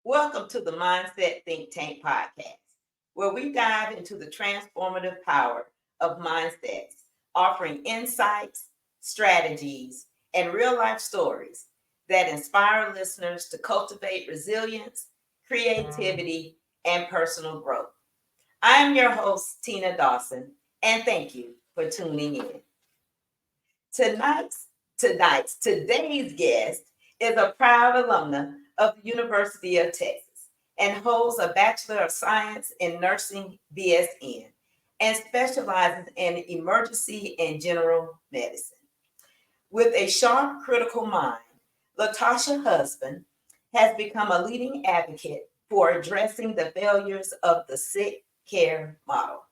Welcome to the Mindset Think Tank podcast, where we dive into the transformative power of mindsets, offering insights, strategies, and real life stories that inspire listeners to cultivate resilience, creativity, and personal growth. I am your host, Tina Dawson, and thank you for tuning in. Today's guest is a proud alumna of the University of Texas and holds a Bachelor of Science in Nursing BSN and specializes in emergency and general medicine. With a sharp critical mind, Latasha Husband has become a leading advocate for addressing the failures of the sick care model,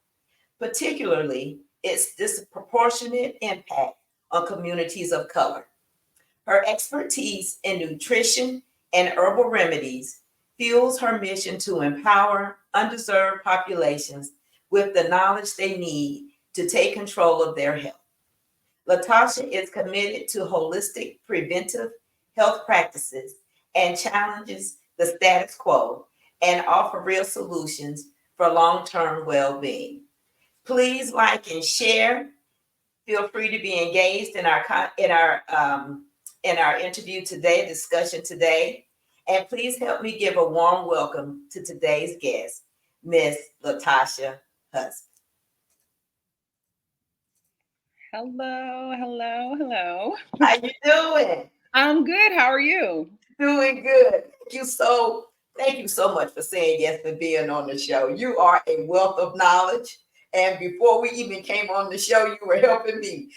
particularly its disproportionate impact on communities of color. Her expertise in nutrition and herbal remedies fuels her mission to empower underserved populations with the knowledge they need to take control of their health. Latasha is committed to holistic preventive health practices and challenges the status quo and offer real solutions for long-term well-being. Please like and share. Feel free to be engaged in our interview today, discussion today, and please help me give a warm welcome to today's guest, Miss Latasha Husband. Hello, hello, hello. How you doing? I'm good. How are you? Doing good. Thank you so much for saying yes to being on the show. You are a wealth of knowledge. And before we even came on the show, you were helping me.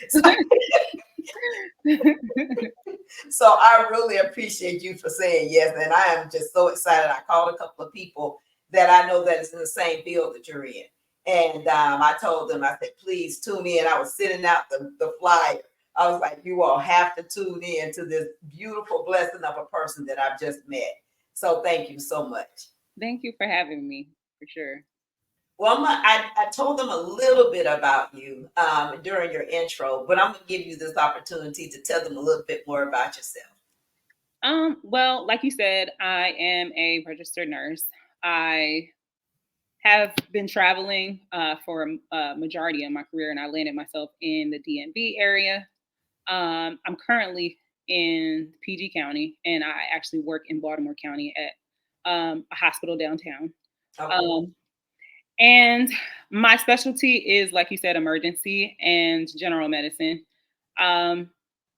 So I really appreciate you for saying yes. And I am just so excited. I called a couple of people that I know that is in the same field that you're in. And I told them, I said, please tune in. I was sending out the flyer. I was like, you all have to tune in to this beautiful blessing of a person that I've just met. So thank you so much. Thank you for having me, for sure. Well, I told them a little bit about you during your intro, but I'm going to give you this opportunity to tell them a little bit more about yourself. Well, like you said, I am a registered nurse. I have been traveling for a majority of my career, and I landed myself in the DMV area. I'm currently in PG County, and I actually work in Baltimore County at a hospital downtown. Okay. Um, And my specialty is, like you said, emergency and general medicine. Um,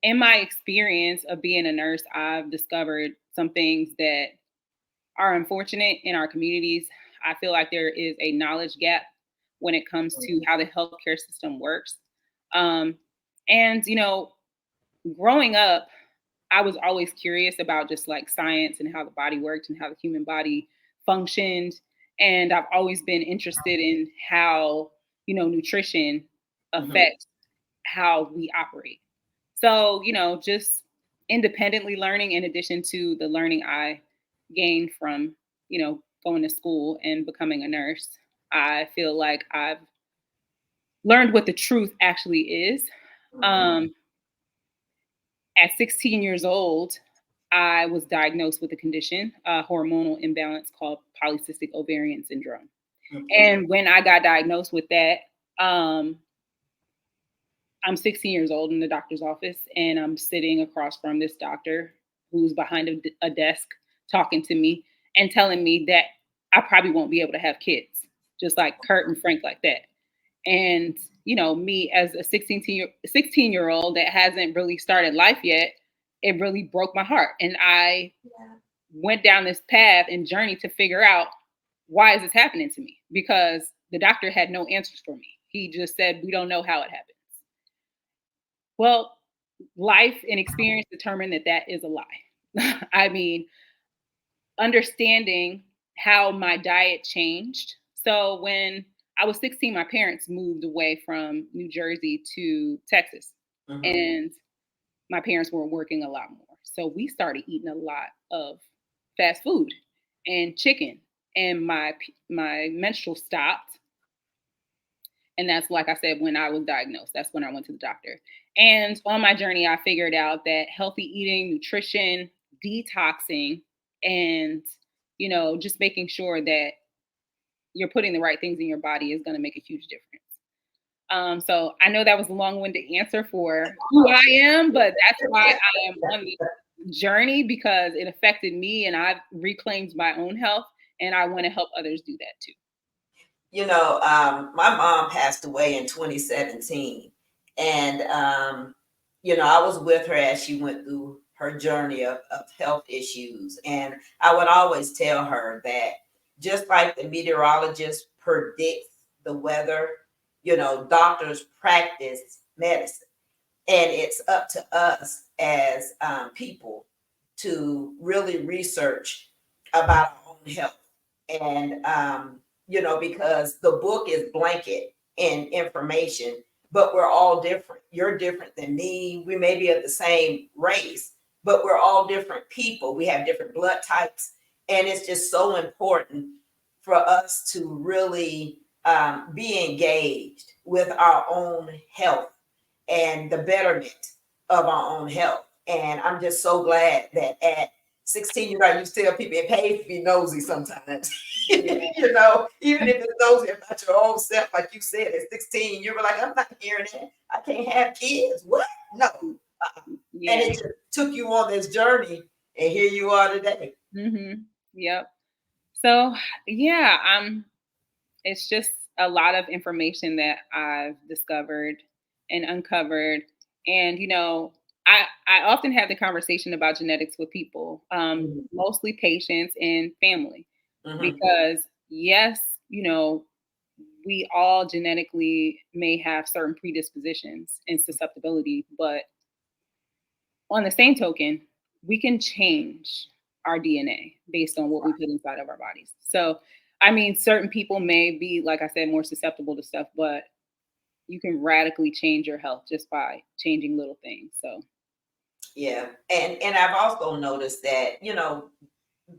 in my experience of being a nurse, I've discovered some things that are unfortunate in our communities. I feel like there is a knowledge gap when it comes to how the healthcare system works. Um, and growing up, I was always curious about just like science and how the body worked and how the human body functioned. And I've always been interested in how, nutrition Mhm. affects how we operate. So, just independently learning in addition to the learning I gained from, going to school and becoming a nurse, I feel like I've learned what the truth actually is. Mhm. Um, At 16 years old, I was diagnosed with a condition, a hormonal imbalance called polycystic ovarian syndrome. Okay. And when I got diagnosed with that, um, I'm 16 years old in the doctor's office, and I'm sitting across from this doctor who's behind a desk talking to me and telling me that I probably won't be able to have kids, just like Kurt and Frank, like that. And, me as a 16 year old that hasn't really started life yet, it really broke my heart. And I Yeah. went down this path and journey to figure out, why is this happening to me? Because the doctor had no answers for me. He just said, we don't know how it happened. Well, life and experience determined that that is a lie. I mean, understanding how my diet changed. So when I was 16, my parents moved away from New Jersey to Texas, Mhm. and my parents were working a lot more. So we started eating a lot of fast food and chicken, and my menstrual stopped. And that's, like I said, when I was diagnosed. That's when I went to the doctor. And on my journey, I figured out that healthy eating, nutrition, detoxing, and just making sure that you're putting the right things in your body is going to make a huge difference. So I know that was a long-winded answer for who I am, but that's why I am on this journey, because it affected me and I've reclaimed my own health, and I want to help others do that too. My mom passed away in 2017. And, I was with her as she went through her journey of health issues. And I would always tell her that just like the meteorologist predicts the weather, doctors practice medicine. And it's up to us as people to really research about our own health. And, because the book is blanket in information, but we're all different. You're different than me. We may be of the same race, but we're all different people. We have different blood types. And it's just so important for us to really be engaged with our own health and the betterment of our own health. And I'm just so glad that at 16, you tell people it pays to be nosy sometimes. Even if it's nosy about your own self, like you said, at 16, you were like, I'm not hearing that. I can't have kids. What? No. And Yeah. it just took you on this journey, and here you are today. Yep. So yeah, it's just a lot of information that I've discovered and uncovered. And, I often have the conversation about genetics with people, Mhm. mostly patients and family, Mhm. because yes, we all genetically may have certain predispositions and susceptibility, but on the same token, we can change our DNA based on what we put inside of our bodies. So, I mean, certain people may be, like I said, more susceptible to stuff, but you can radically change your health just by changing little things. So, Yeah. And I've also noticed that,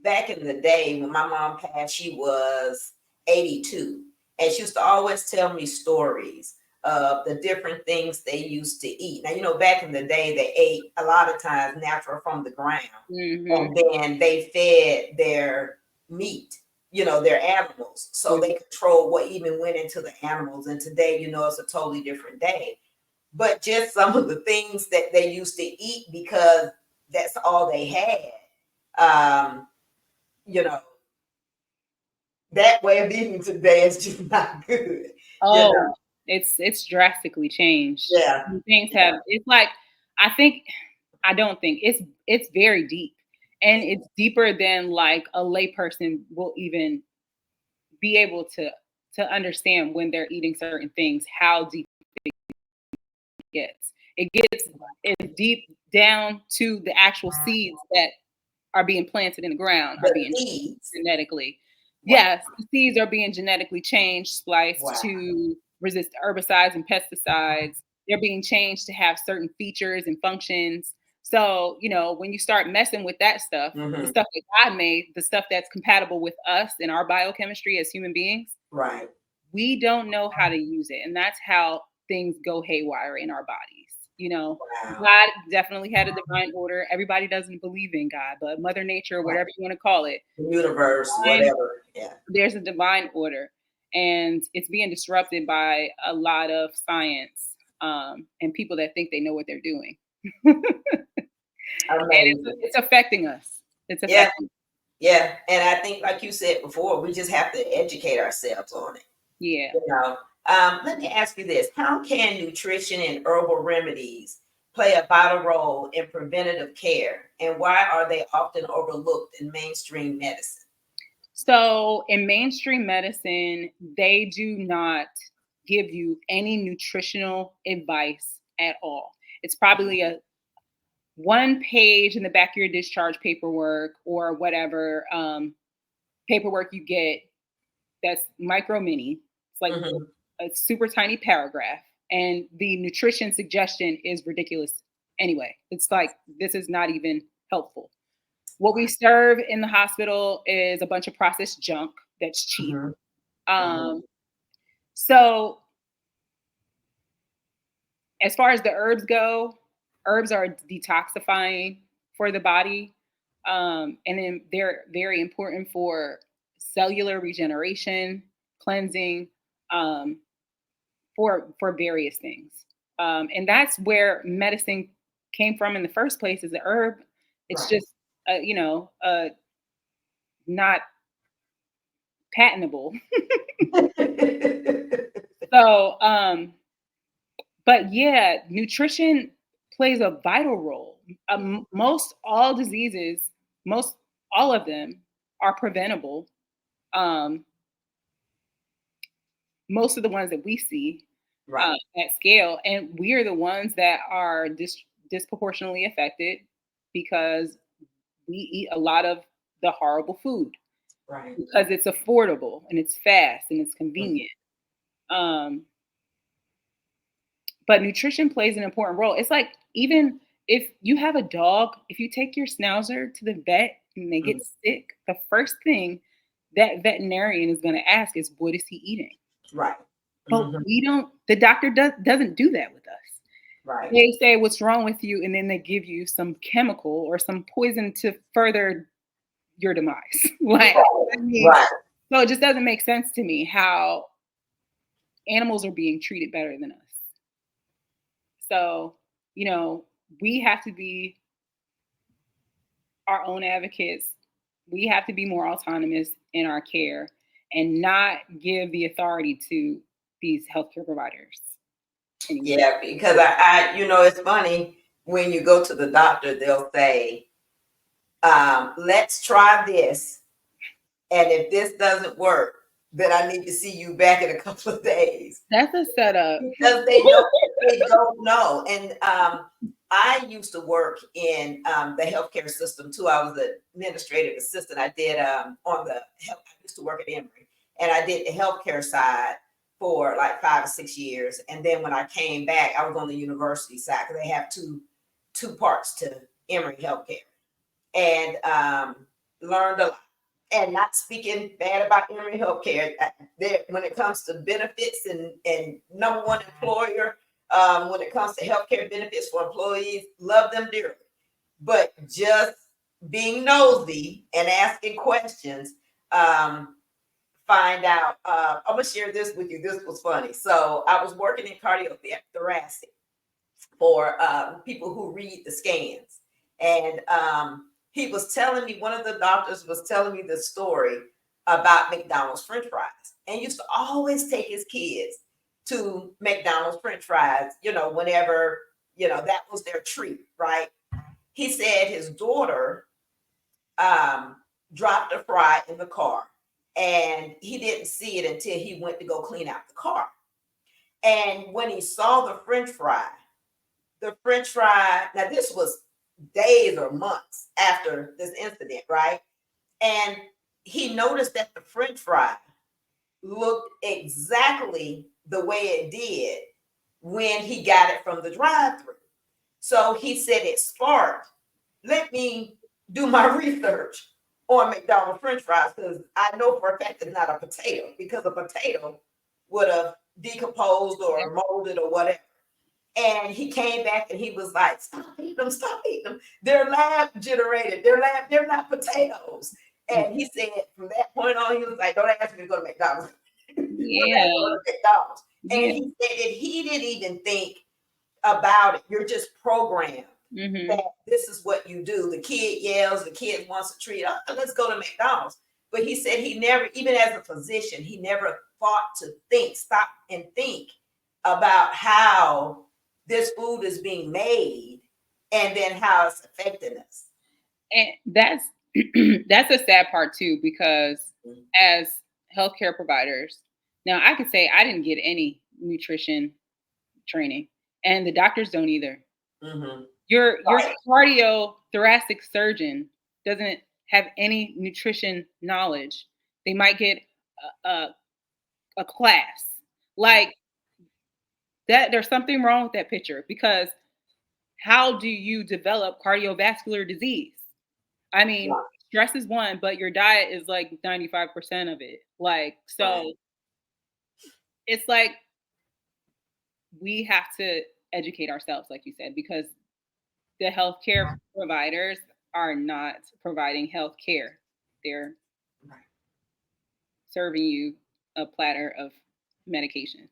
back in the day when my mom passed, she was 82. And she used to always tell me stories of the different things they used to eat. Now, back in the day, they ate a lot of times natural from the ground. hmm And then they fed their meat, their animals. So they controlled what even went into the animals. And today, it's a totally different day. But just some of the things that they used to eat because that's all they had. Um, you know, that way of eating today is just not good. You know, oh, it's drastically changed. yeah, Things yeah, have. It's like, I think I don't think it's very deep, and yeah. it's deeper than like a layperson will even be able to understand when they're eating certain things, how deep it gets. It gets as deep down to the actual seeds that are being planted in the ground, are The being changed seeds. genetically. Wow, Yes, the seeds are being genetically changed, spliced wow. to resist herbicides and pesticides. They're being changed to have certain features and functions. So, when you start messing with that stuff, the Hmm. stuff that God made, the stuff that's compatible with us and our biochemistry as human beings, Right. we don't know how to use it. And that's how things go haywire in our bodies. Wow. God definitely had a divine order. Everybody doesn't believe in God, but Mother Nature, Right. whatever you want to call it, The universe, divine- whatever. Yeah. there's a divine order. And it's being disrupted by a lot of science, and people that think they know what they're doing. And Amazing. it's affecting us. It's Yeah. affecting. Yeah. And I think, like you said before, we just have to educate ourselves on it. Yeah. You know, let me ask you this. How can nutrition and herbal remedies play a vital role in preventative care? And why are they often overlooked in mainstream medicine? So in mainstream medicine, they do not give you any nutritional advice at all. It's probably a one page in the back of your discharge paperwork or whatever paperwork you get that's micro mini. It's like Hmm. a super tiny paragraph. And the nutrition suggestion is ridiculous anyway. It's like, this is not even helpful. What we serve in the hospital is a bunch of processed junk that's cheap. Hmm. Hmm. Um, so as far as the herbs go, herbs are detoxifying for the body. And then they're very important for cellular regeneration, cleansing, um, for various things. And that's where medicine came from in the first place, as a herb. It's Right. just not patentable. So, but yeah, nutrition plays a vital role. Most all diseases, most all of them are preventable. Um, most of the ones that we see Right. at scale, and we are the ones that are disproportionately affected because we eat a lot of the horrible food Right. because it's affordable and it's fast and it's Mm. convenient. Um, but nutrition plays an important role. It's like, even if you have a dog, if you take your schnauzer to the vet and they get Mm. sick, the first thing that veterinarian is going to ask is, what is he eating? Right. But Mhm. we don't, the doctor doesn't do that with us. Right. They say, what's wrong with you? And then they give you some chemical or some poison to further your demise. Like, I mean, Right. so it just doesn't make sense to me how animals are being treated better than us. So, we have to be our own advocates. We have to be more autonomous in our care and not give the authority to these healthcare providers anymore. Yeah, because it's funny when you go to the doctor, they'll say, let's try this. And if this doesn't work, then I need to see you back in a couple of days That's a setup. because they don't know. And I used to work in the healthcare system too. I was the administrative assistant. I did on the health. I used to work at Emory, and I did the healthcare side for like 5 or 6 years. And then when I came back, I was on the university side because they have two parts to Emory Healthcare, and learned a lot. And not speaking bad about Emory Healthcare, when it comes to benefits and number one employer, when it comes to healthcare benefits for employees, love them dearly. But just being nosy and asking questions, find out. I'm gonna share this with you. This was funny. So I was working in cardiothoracic for people who read the scans. And he was telling me, one of the doctors was telling me the story about McDonald's French fries, and used to always take his kids to McDonald's French fries, whenever, that was their treat, right? He said his daughter um, dropped a fry in the car, and he didn't see it until he went to go clean out the car. And when he saw the French fry, now this was days or months after this incident, right? And he noticed that the French fry looked exactly the way it did when he got it from the drive-through. So he said it sparked. Let me do my research on McDonald's French fries, because I know for a fact it's not a potato, because a potato would have decomposed Yeah. or molded or whatever. And he came back and he was like, "Stop eating them, stop eating them. They're lab generated. They're not potatoes." And he said from that point on, he was like, "Don't ask me to go to McDonald's. We're not Yeah. going to McDonald's." And Yeah. he said that he didn't even think about it. You're just programmed Hmm. that this is what you do. The kid yells, the kid wants a treat. Oh, let's go to McDonald's. But he said he never, even as a physician, he never thought to stop and think about how this food is being made and then how it's affecting us. And that's that's a sad part too, because as healthcare providers, now I could say I didn't get any nutrition training, and the doctors don't either. Mm-hmm. Your Right. cardiothoracic surgeon doesn't have any nutrition knowledge. They might get a class like that. There's something wrong with that picture, because how do you develop cardiovascular disease? I mean, Right. stress is one, but your diet is like 95% of it. Like, Right. so it's like we have to educate ourselves, like you said, because the healthcare providers are not providing health care. They're Right. serving you a platter of medications.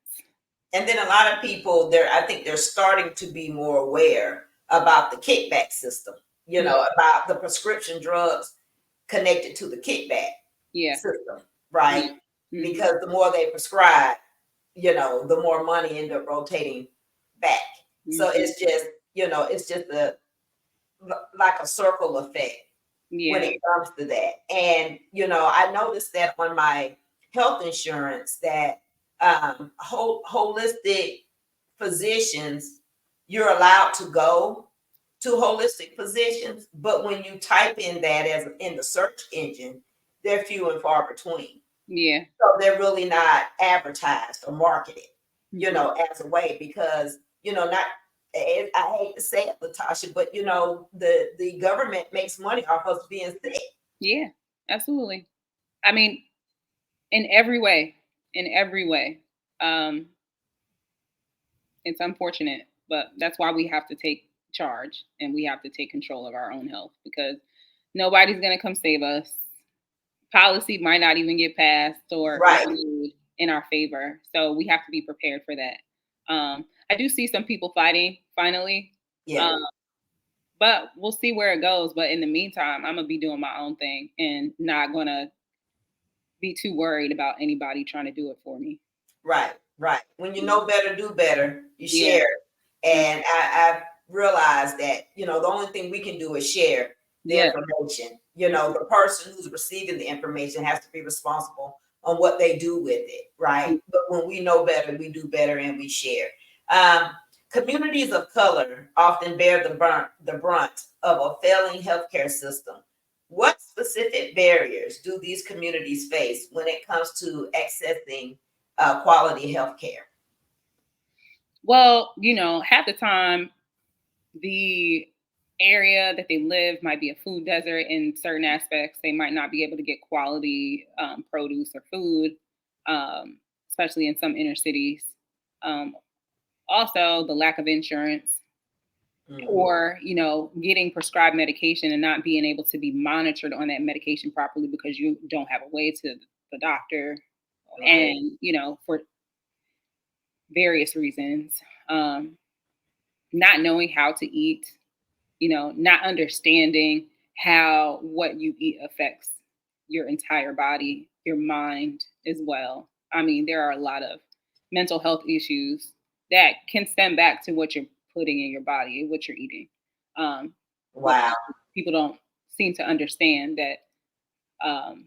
And then a lot of people there, I think they're starting to be more aware about the kickback system, Yeah, about the prescription drugs connected to the kickback yeah, system, yeah. right? Hmm. Because the more they prescribe, the more money end up rotating back. So Hmm. it's just like a circle effect when Yeah, it comes to that. And I noticed that on my health insurance that holistic physicians, you're allowed to go to holistic physicians, but when you type in that as in the search engine, they're few and far between. yeah. So they're really not advertised or marketed, Hmm. as a way because, not, I hate to say it, Latasha, but the government makes money off us being sick. Yeah, absolutely. I mean, in every way, in every way. Um, it's unfortunate, but that's why we have to take charge and we have to take control of our own health because nobody's going to come save us. Policy might not even get passed or Right. issued in our favor. So we have to be prepared for that. I do see some people fighting finally, Yeah. um, but we'll see where it goes. But in the meantime, I'm going to be doing my own thing and not going to be too worried about anybody trying to do it for me. Right, right. When you know better, do better. You Yeah. share. Mm. And I've realized that, the only thing we can do is share the Yeah. information. The person who's receiving the information has to be responsible on what they do with it, right? Mm. But when we know better, we do better and we share. Um, Communities of color often bear the brunt of a failing healthcare system. What specific barriers do these communities face when it comes to accessing quality health care? Well, half the time the area that they live might be a food desert in certain aspects. They might not be able to get quality produce or food, especially in some inner cities. Um, Also, the lack of insurance Mhm. or, getting prescribed medication and not being able to be monitored on that medication properly because you don't have a way to the doctor Right. and, for various reasons. Um, Not knowing how to eat, not understanding how what you eat affects your entire body, your mind as well. I mean, there are a lot of mental health issues that can stem back to what you're putting in your body and what you're eating. Um, but Wow. people don't seem to understand that um,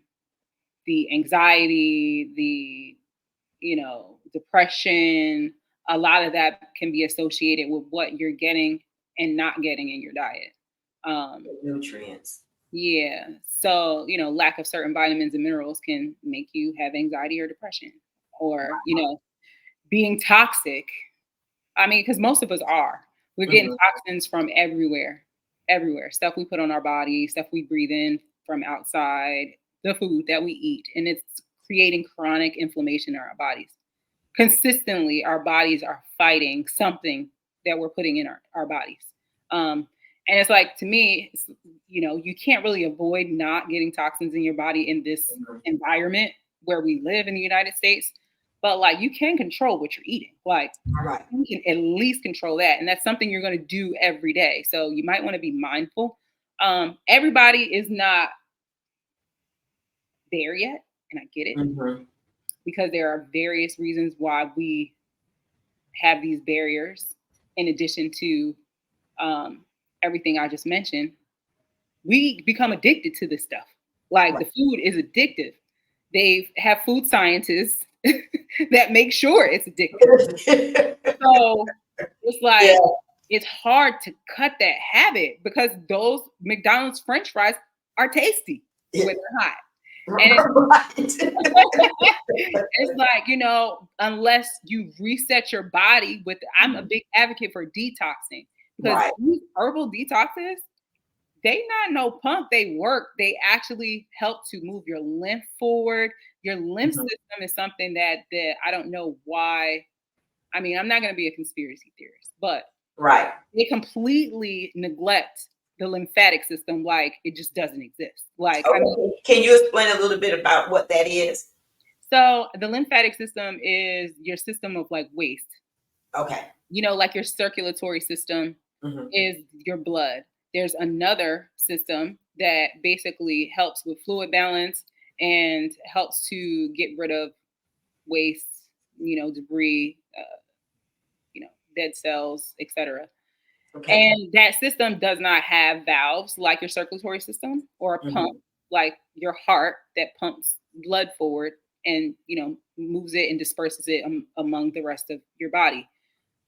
the anxiety, the depression, a lot of that can be associated with what you're getting and not getting in your diet. Um, Nutrients. yeah. So, lack of certain vitamins and minerals can make you have anxiety or depression or, being toxic. I mean, because most of us are. We're getting Mhm. toxins from everywhere, everywhere. Stuff we put on our body, stuff we breathe in from outside, the food that we eat. And it's creating chronic inflammation in our bodies. Consistently our bodies are fighting something that we're putting in our bodies. And it's like to me, you can't really avoid not getting toxins in your body in this Mhm. environment where we live in the United States, but like you can control what you're eating. Like All right. you can at least control that. And that's something you're going to do every day. So you might want to be mindful. Everybody is not there yet, and I get it Mhm. because there are various reasons why we have these barriers in addition to um, everything I just mentioned. We become addicted to this stuff. Like Right. the food is addictive. They have food scientists that make sure it's addictive. So it's Yeah. like it's hard to cut that habit because those McDonald's French fries are tasty Yeah. when they're hot. And Right. it's like, unless you reset your body with, I'm a Mhm. big advocate for detoxing because Right. these herbal detoxes, they not no punk, they work. They actually help to move your lymph forward. Your lymph Mhm. system is something that I don't know why. I mean, I'm not going to be a conspiracy theorist, but Right. they completely neglect. the lymphatic system like it just doesn't exist. Like, I mean, Okay. Can you explain a little bit about what that is? so the lymphatic system is your system of like waste. Okay. Like your circulatory system Hmm. is your blood. There's another system that basically helps with fluid balance and helps to get rid of waste, debris, dead cells, etc. Okay. And that system does not have valves like your circulatory system or a pump Hmm. like your heart that pumps blood forward and moves it and disperses it among the rest of your body.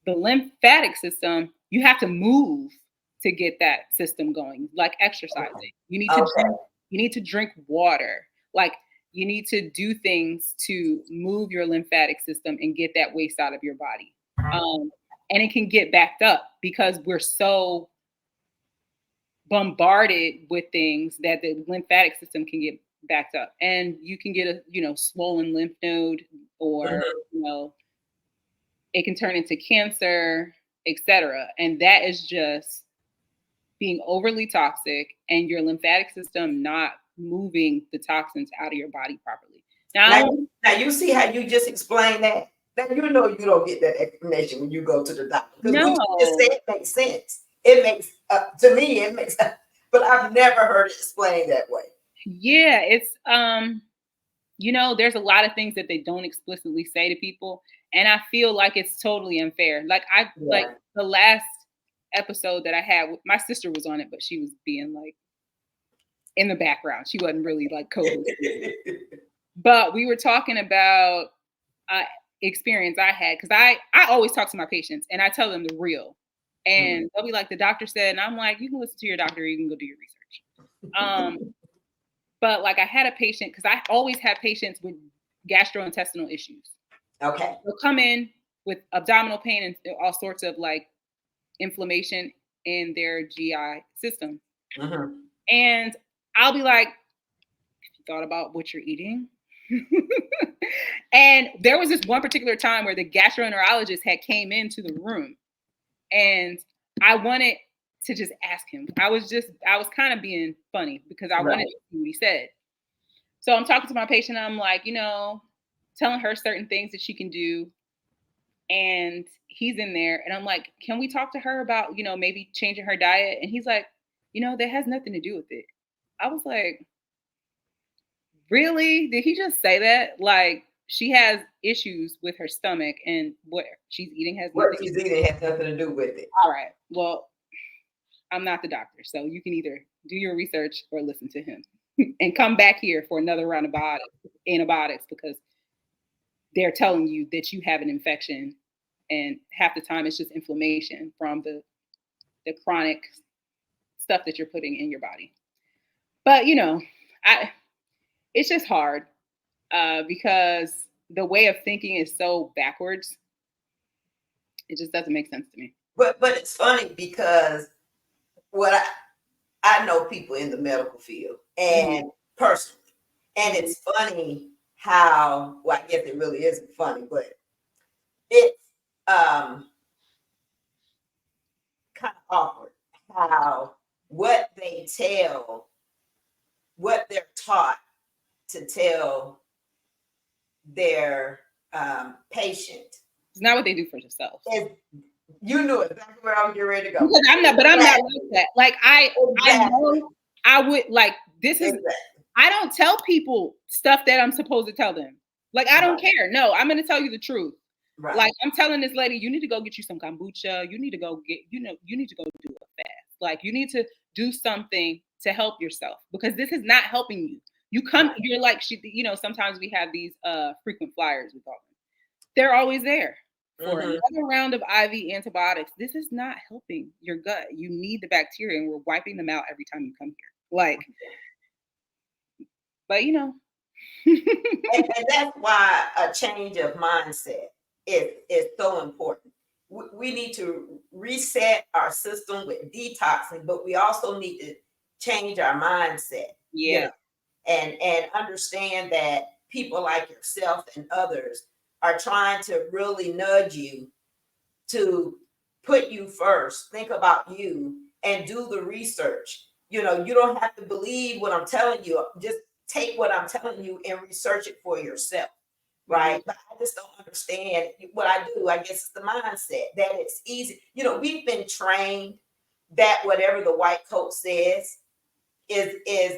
The lymphatic system, you have to move to get that system going, like exercising. You need to Okay. drink, you need to drink water. Like you need to do things to move your lymphatic system and get that waste out of your body. Um, and it can get backed up because we're so bombarded with things that the lymphatic system can get backed up. And you can get a, swollen lymph node or, Hmm. you know, it can turn into cancer, etc. And that is just being overly toxic and your lymphatic system not moving the toxins out of your body properly. Now, Now, now you see how you just explained that. Then you know you don't get that explanation when you go to the doctor because what you just no, said makes sense. It makes to me it makes, but I've never heard it explained that way. yeah, it's there's a lot of things that they don't explicitly say to people, and I feel like it's totally unfair. Like Yeah. the last episode that I had, my sister was on it, but she was being like in the background. She wasn't really like co-hosting. But we were talking about uh, experience I had because I always talk to my patients and I tell them the real, Mhm. and they'll be like the doctor said, and I'm like, you can listen to your doctor, or you can go do your research. But like I had a patient because I always have patients with gastrointestinal issues. Okay. They'll come in with abdominal pain and all sorts of like inflammation in their GI system, Hmm. and I'll be like, you thought about what you're eating? And there was this one particular time where the gastroenterologist had came into the room and I wanted to just ask him. I was kind of being funny because I wanted Right. to see what he said. So I'm talking to my patient, I'm like, telling her certain things that she can do. And he's in there and I'm like, can we talk to her about, maybe changing her diet? And he's like, that has nothing to do with it. I was like, really? Did he just say that? Like she has issues with her stomach and what she's eating has What nothing. she's eating has nothing to do with it. All right. Well, I'm not the doctor, so you can either do your research or listen to him and come back here for another round of antibiotics because they're telling you that you have an infection and half the time it's just inflammation from the chronic stuff that you're putting in your body. But I it's just hard because the way of thinking is so backwards. It just doesn't make sense to me. But it's funny because what I know people in the medical field Mhm, and personally, and mhm. it's funny how well I guess it really isn't funny, but it's kind of awkward how what they tell, what they're taught to tell their patient It's not what they do for themselves. is you knew exactly where I was getting ready to go. Because I'm not Exactly. like that. Like I Exactly. know I would like this is Exactly. I don't tell people stuff that I'm supposed to tell them. Like I don't Right. care. No, I'm gonna tell you the truth. Right. Like I'm telling this lady, you need to go get you some kombucha. You need to go get, you need to go do a fast. Like you need to do something to help yourself because this is not helping you. Right. You're like sometimes we have these frequent flyers we call them. They're always there for Hmm. another round of IV antibiotics. This is not helping your gut. You need the bacteria, and we're wiping them out every time you come here. Like, but And that's why a change of mindset is so important. We need to reset our system with detoxing, but we also need to change our mindset, yeah, and understand that people like yourself and others are trying to really nudge you to put you first, think about you, and do the research. You know, you don't have to believe what I'm telling you. Just take what I'm telling you and research it for yourself, right? But I just don't understand what I do. I guess it's the mindset that it's easy. You know, we've been trained that whatever the white coat says is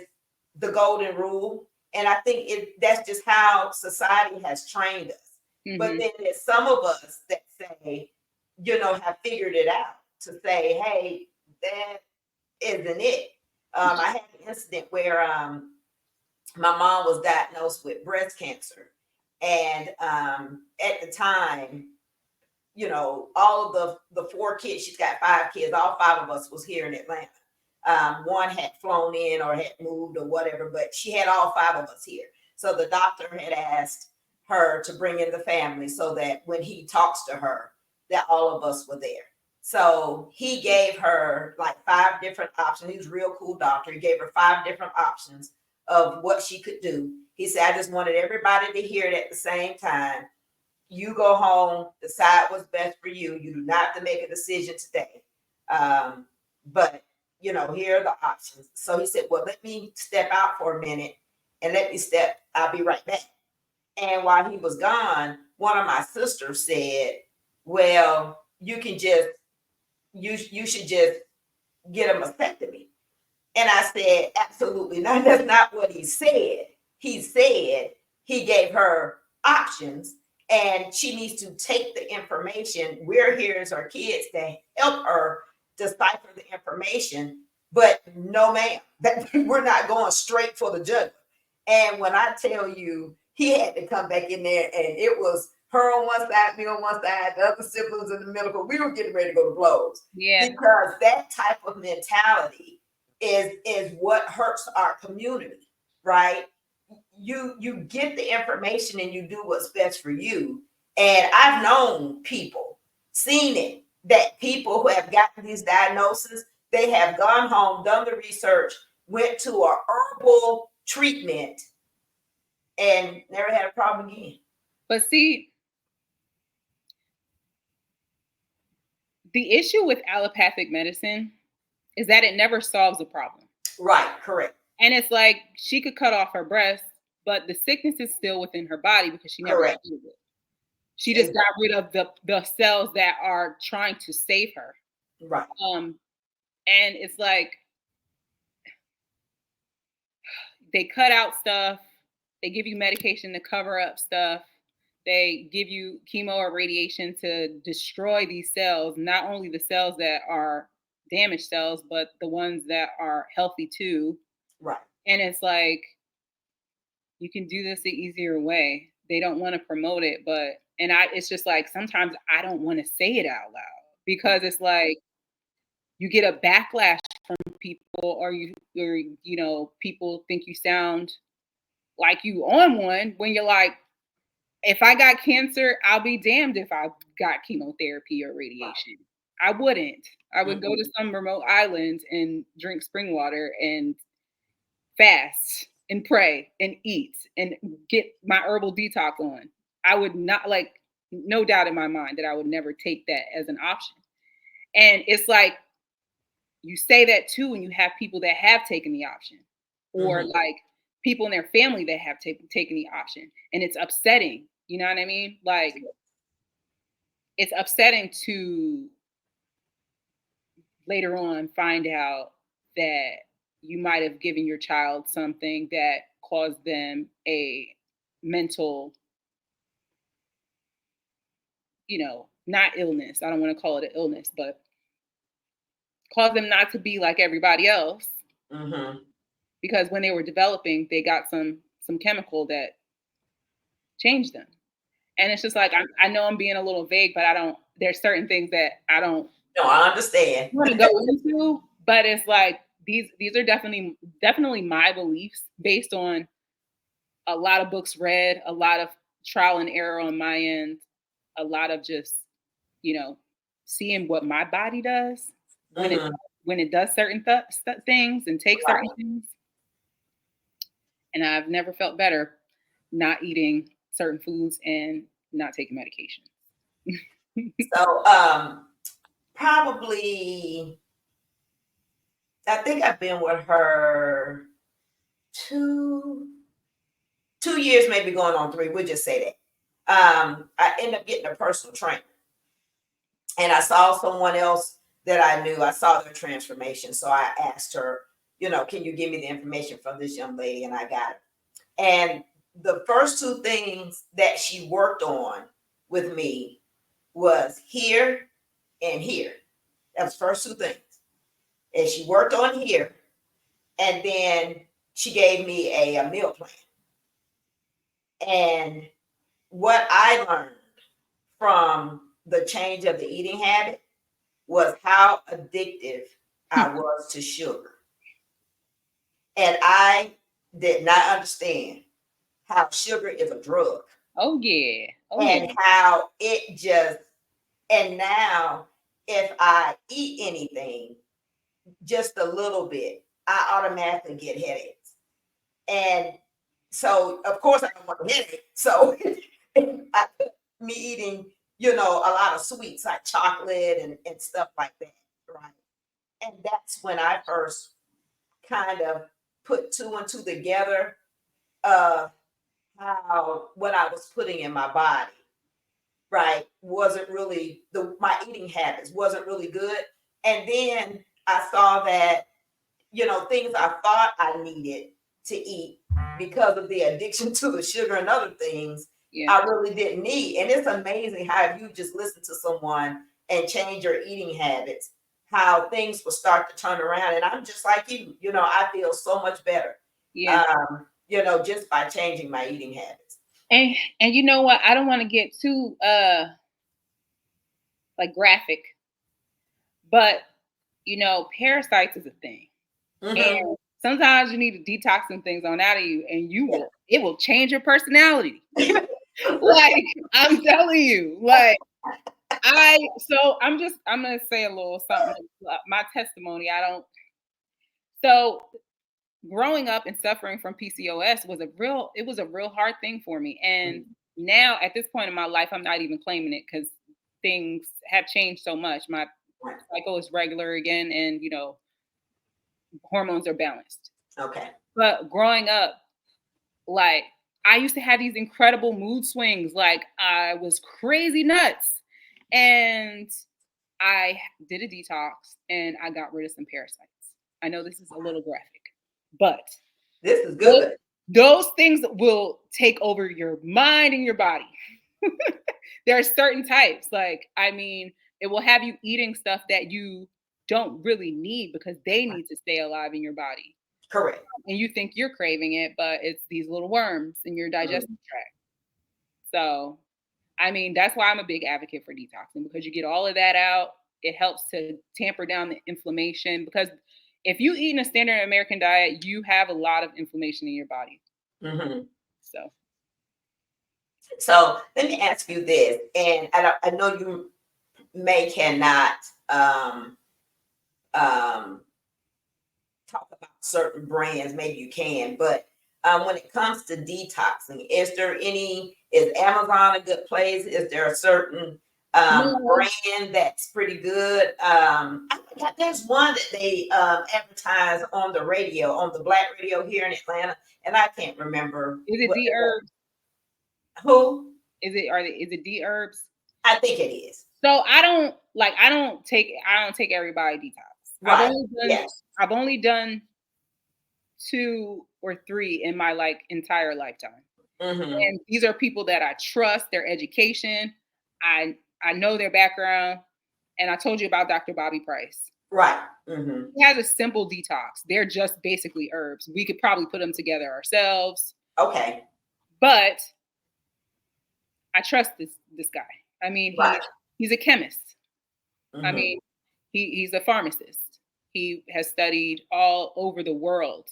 the golden rule. And I think that's just how society has trained us. But then there's some of us that say, you know, have figured it out to say, hey, that isn't it. I had an incident where my mom was diagnosed with breast cancer. And at the time, you know, all of the four kids, she's got five kids, all five of us was here in Atlanta. One had flown in or had moved or whatever, but she had all five of us here. So the doctor had asked her to bring in the family so that when he talks to her, that all of us were there. So he gave her like five different options. He was a real cool doctor. He gave her five different options of what she could do. He said, I just wanted everybody to hear it at the same time. You go home, decide what's best for you. You do not have to make a decision today. But you know, here are the options. So he said, well, let me step out for a minute and I'll be right back. And while he was gone, one of my sisters said, well, you should just get a mastectomy. And I said, absolutely not. That's not what he said. He said he gave her options and she needs to take the information. We're here as our kids to help her decipher the information. But no, ma'am, that we're not going straight for the jugular. And when I tell you, he had to come back in there, and it was her on one side, me on one side, the other siblings in the middle. But we were getting ready to go to blows. Yeah. Because that type of mentality is what hurts our community, right? You get the information and you do what's best for you. And I've known people, seen it, that people who have gotten these diagnoses, they have gone home, done the research, went to a herbal treatment, and never had a problem again. But see, the issue with allopathic medicine is that it never solves the problem. Right, correct. And it's like she could cut off her breast, but the sickness is still within her body because she never got rid of it. She just got rid of the cells that are trying to save her. Right. And it's like they cut out stuff. They give you medication to cover up stuff. They give you chemo or radiation to destroy these cells, not only the cells that are damaged cells, but the ones that are healthy too. Right. And it's like, you can do this the easier way. They don't want to promote it, but, and it's just like, sometimes I don't want to say it out loud because it's like, you get a backlash from people, or people think you sound like you on one when you're like, if I got cancer, I'll be damned if I got chemotherapy or radiation. I wouldn't. I would go to some remote island and drink spring water and fast and pray and eat and get my herbal detox on. I would not, like, no doubt in my mind that I would never take that as an option. And it's like, you say that too when you have people that have taken the option, or like people in their family that have taken the option, and it's upsetting. You know what I mean? Like, it's upsetting to later on find out that you might have given your child something that caused them a mental, not illness. I don't want to call it an illness, but caused them not to be like everybody else. Because when they were developing, they got some chemical that changed them. And it's just like, I know I'm being a little vague, but there's certain things that I don't. No, I understand. Want to go into, but it's like, these are definitely my beliefs based on a lot of books read, a lot of trial and error on my end, a lot of just, seeing what my body does when it does certain things and takes certain things. And I've never felt better not eating certain foods and not taking medication. So probably I think I've been with her two 2 years, maybe going on 3. We'll just say that. I ended up getting a personal trainer, and I saw someone else that I knew. I saw their transformation, so I asked her, can you give me the information from this young lady? And I got it. And the first 2 things that she worked on with me was here and here. That was the first 2 things. And she worked on here, and then she gave me a meal plan. And what I learned from the change of the eating habit was how addictive I was to sugar. And I did not understand how sugar is a drug. Oh yeah. Oh yeah. And how it just, and now if I eat anything just a little bit, I automatically get headaches. And so, of course, I don't want a headache. So, I put me eating, a lot of sweets like chocolate and stuff like that, right? And that's when I first kind of put 2 and 2 together of how what I was putting in my body, right, wasn't really my eating habits wasn't really good. And then I saw that, things I thought I needed to eat because of the addiction to the sugar and other things, Yeah. I really didn't need. And it's amazing how if you just listen to someone and change your eating habits, how things will start to turn around. And I'm just like you, I feel so much better. Yeah. Just by changing my eating habits. And you know what? I don't want to get too like graphic, but parasites is a thing. Mm-hmm. And sometimes you need to detox some things on out of you, and it will change your personality. Like, I'm telling you, like I'm gonna say a little something. My testimony. So growing up and suffering from PCOS was a real hard thing for me. And now at this point in my life, I'm not even claiming it because things have changed so much. My cycle is regular again, and hormones are balanced. Okay. But growing up, like, I used to have these incredible mood swings. Like, I was crazy nuts. And I did a detox and I got rid of some parasites. I know this is a little graphic, but this is good. Those things will take over your mind and your body. There are certain types. Like, it will have you eating stuff that you don't really need because they need to stay alive in your body. Correct. And you think you're craving it, but it's these little worms in your digestive tract. So, that's why I'm a big advocate for detoxing, because you get all of that out. It helps to tamper down the inflammation, because if you eat in a standard American diet, you have a lot of inflammation in your body. Mm-hmm. So let me ask you this, and I know you cannot talk about certain brands. Maybe you can, but when it comes to detoxing, is Amazon a good place? Is there a certain brand that's pretty good? I think there's one that they advertise on the radio, on the Black radio here in Atlanta, and I can't remember. Is it D-Herbs? Who? Is it D-Herbs? I think it is. So I don't take everybody detox. Right. I've only done 2 or 3 in my entire lifetime. Mm-hmm. And these are people that I trust, their education. I know their background. And I told you about Dr. Bobby Price. Right. Mm-hmm. He has a simple detox. They're just basically herbs. We could probably put them together ourselves. Okay. But I trust this guy. He's a chemist. Mm-hmm. He's a pharmacist. He has studied all over the world,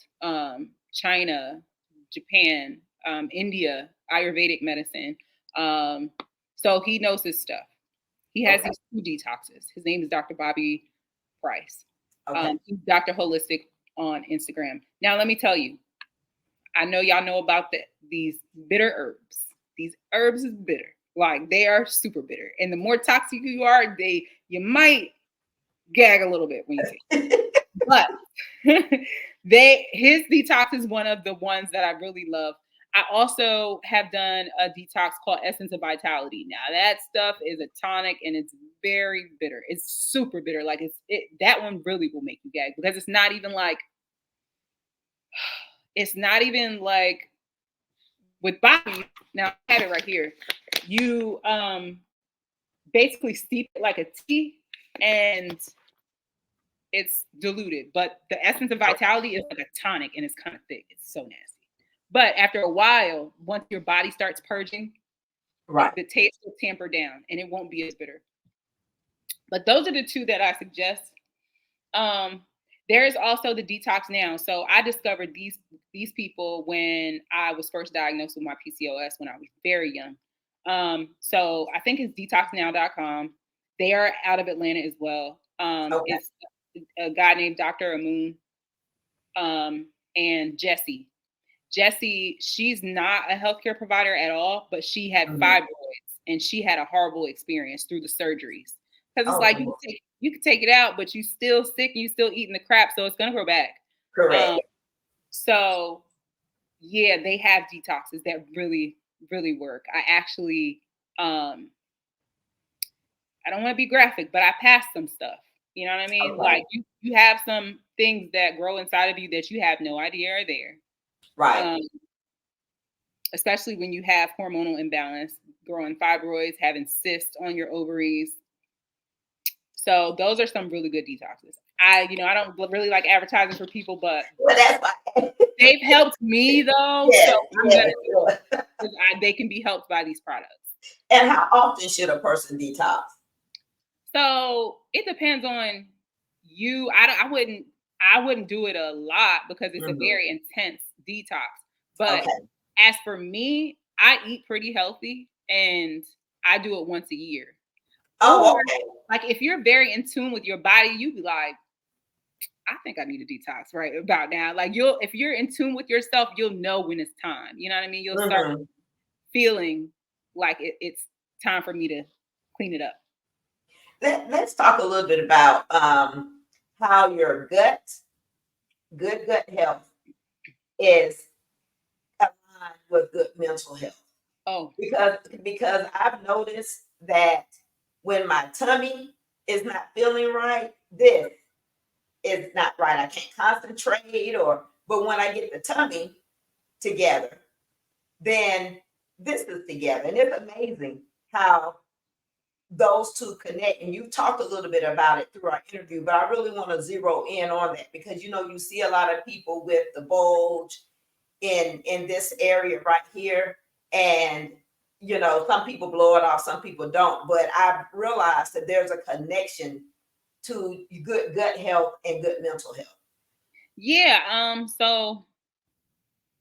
China, Japan, India, Ayurvedic medicine. So he knows his stuff. He has these 2 detoxes. His name is Dr. Bobby Price. Okay. He's Dr. Holistic on Instagram. Now, let me tell you, I know y'all know about these bitter herbs. These herbs is bitter. Like, they are super bitter. And the more toxic you are, you might gag a little bit when you take it. But His detox is one of the ones that I really love. I also have done a detox called Essence of Vitality. Now that stuff is a tonic and it's very bitter. It's super bitter. Like that one really will make you gag because it's not even like with bodies. Now I have it right here. You basically steep it like a tea and it's diluted. But the Essence of Vitality is like a tonic and it's kind of thick. It's so nasty. But after a while, once your body starts purging, Right. the taste will tamper down and it won't be as bitter. But those are the two that I suggest. Um, there is also the detox now. So I discovered these people when I was first diagnosed with my PCOS when I was very young. So I think it's detoxnow.com. They are out of Atlanta as well. Okay. It's a guy named Dr. Amun and Jessie. Jessie, she's not a healthcare provider at all, but she had Mhm. fibroids and she had a horrible experience through the surgeries. Because it's Oh, like you can take it out, but you still sick and you still eating the crap, so it's gonna grow back. correct. Um, so yeah, they have detoxes that really, really work. I don't want to be graphic, but I passed some stuff. You know what I mean? Okay. Like you have some things that grow inside of you that you have no idea are there. Right. Um, especially when you have hormonal imbalance, growing fibroids, having cysts on your ovaries. So those are some really good detoxes. I don't really like advertising for people, but Well, that's why. they've helped me though. So Yes, I'm yes, gonna do sure. it because they can be helped by these products. And how often should a person detox? So it depends on you. I wouldn't do it a lot because it's a Mhm. very intense detox. But Okay. as for me, I eat pretty healthy and I do it once a year. Or Oh, okay. like if you're very in tune with your body, you be like, I think I need a detox right about now. Like if you're in tune with yourself, you'll know when it's time. You know what I mean? You'll start Mhm. feeling like it's time for me to clean it up. Let's talk a little bit about how your good gut health is aligned with good mental health. Oh, Because I've noticed that when my tummy is not feeling right, this is not right. I can't concentrate but when I get the tummy together, then this is together. And it's amazing how those two connect. And you talked a little bit about it through our interview, but I really want to zero in on that because you see a lot of people with the bulge in this area right here. And some people blow it off, some people don't. But I've realized that there's a connection to good gut health and good mental health. yeah. So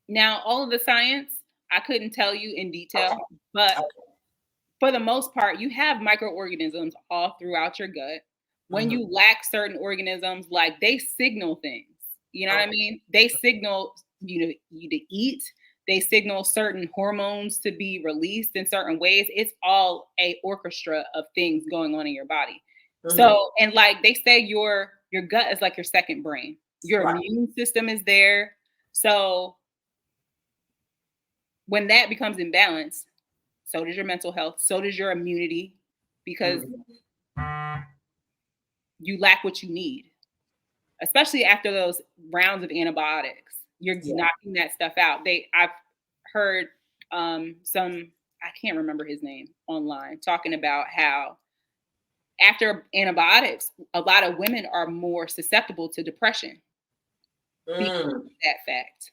now all of the science I couldn't tell you in detail, Okay. but Okay. for the most part, you have microorganisms all throughout your gut. When Mm-hmm. you lack certain organisms, like they signal things. You know what I Okay. mean? They signal you to eat. They signal certain hormones to be released in certain ways. It's all a orchestra of things going on in your body. Mm-hmm. So, and like they say, your gut is like your second brain. Your Right. immune system is there. So when that becomes imbalanced, so does your mental health, so does your immunity, because Mm-hmm. you lack what you need, especially after those rounds of antibiotics. You're Yeah. knocking that stuff out. I've heard some, I can't remember his name, online talking about how after antibiotics, a lot of women are more susceptible to depression because Mm. of that fact.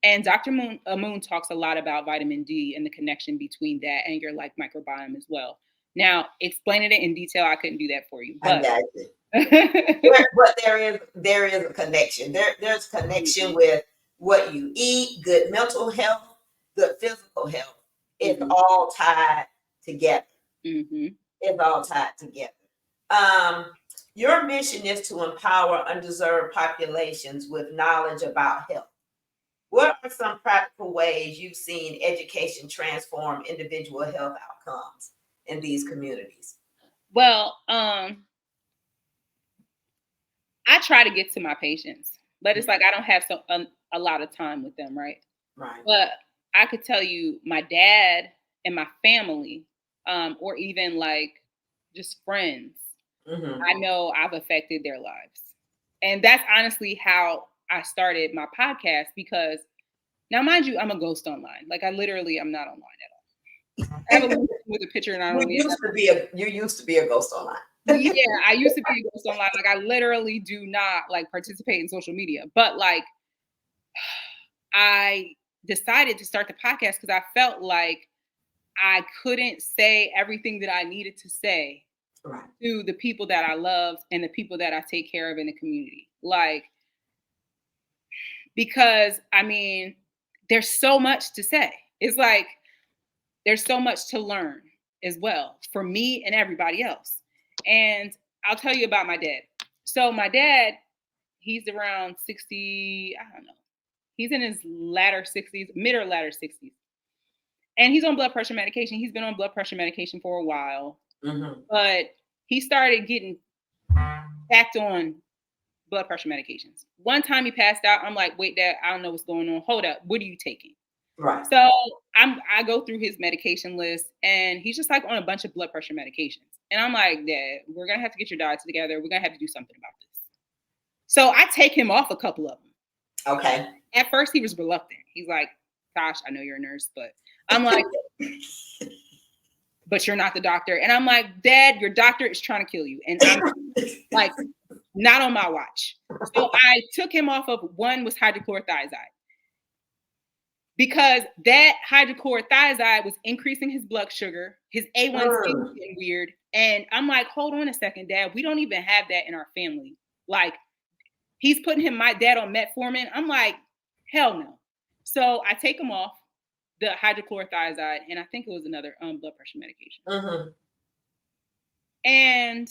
And Dr. Moon talks a lot about vitamin D and the connection between that and your like microbiome as well. Now, explaining it in detail, I couldn't do that for you, I but got you. But there is a connection. There's connection Mhm, with what you eat, good mental health, good physical health. It's mhm, all tied together. mhm. It's all tied together. Um, your mission is to empower underserved populations with knowledge about health. What are some practical ways you've seen education transform individual health outcomes in these communities? Well, I try to get to my patients, but it's like I don't have a lot of time with them, right? Right. But I could tell you, my dad and my family, or even like just friends, Mm-hmm. I know I've affected their lives, and that's honestly how I started my podcast. Because now, mind you, I'm a ghost online. Like I literally, I'm not online at all. I have a link with a picture, and I don't even have. You used to be a ghost online. Yeah, I used to be a ghost online. Like I literally do not like participate in social media. But like I decided to start the podcast because I felt like I couldn't say everything that I needed to say Right. to the people that I love and the people that I take care of in the community. Like, because I mean, there's so much to say. It's like there's so much to learn as well for me and everybody else. And I'll tell you about my dad. So my dad, he's around 60, I don't know. He's in his latter 60s, mid or latter 60s. And he's on blood pressure medication. He's been on blood pressure medication for a while, Mm-hmm. but he started getting backed on blood pressure medications. One time he passed out. I'm like, wait, Dad, I don't know what's going on. Hold up. What are you taking? Right. So I go through his medication list, and he's just like on a bunch of blood pressure medications. And I'm like, Dad, we're gonna have to get your diets together. We're gonna have to do something about this. So I take him off a couple of them. Okay. At first, he was reluctant. He's like, "Gosh, I know you're a nurse, but," I'm like, "But you're not the doctor." And I'm like, "Dad, your doctor is trying to kill you," and I'm like, "Not on my watch." So I took him off of, one was hydrochlorothiazide, because that hydrochlorothiazide was increasing his blood sugar. His A1C was Mm. getting weird. And I'm like, hold on a second, Dad. We don't even have that in our family. Like, he's putting my dad on metformin. I'm like, hell no. So I take him off the hydrochlorothiazide, and I think it was another blood pressure medication. Mm-hmm. And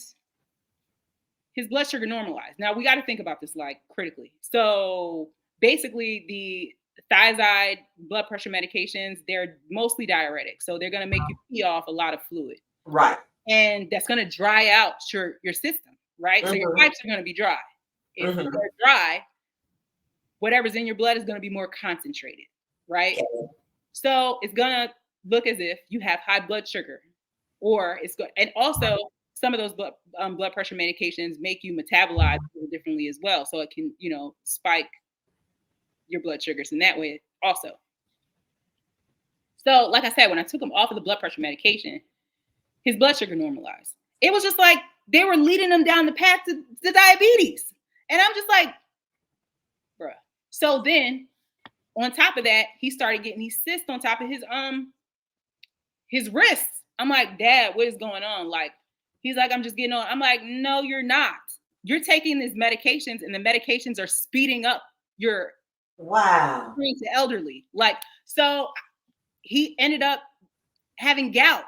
his blood sugar normalized. Now we got to think about this like critically. So basically, the thiazide blood pressure medications, they're mostly diuretic. So they're going to make you pee off a lot of fluid. Right. And that's going to dry out your system, right? So your Mm-hmm. pipes are going to be dry. If Mm-hmm. they're dry, whatever's in your blood is going to be more concentrated, right? Okay. So it's going to look as if you have high blood sugar, or it's going, and also some of those blood pressure medications make you metabolize differently as well. So it can, spike your blood sugars in that way also. So, like I said, when I took him off of the blood pressure medication, his blood sugar normalized. It was just like they were leading him down the path to diabetes. And I'm just like, bruh. So then on top of that, he started getting these cysts on top of his wrists. I'm like, Dad, what is going on? Like, he's like, I'm just getting on. I'm like, no, you're not. You're taking these medications, and the medications are speeding up your Wow. to elderly. Like, so he ended up having gout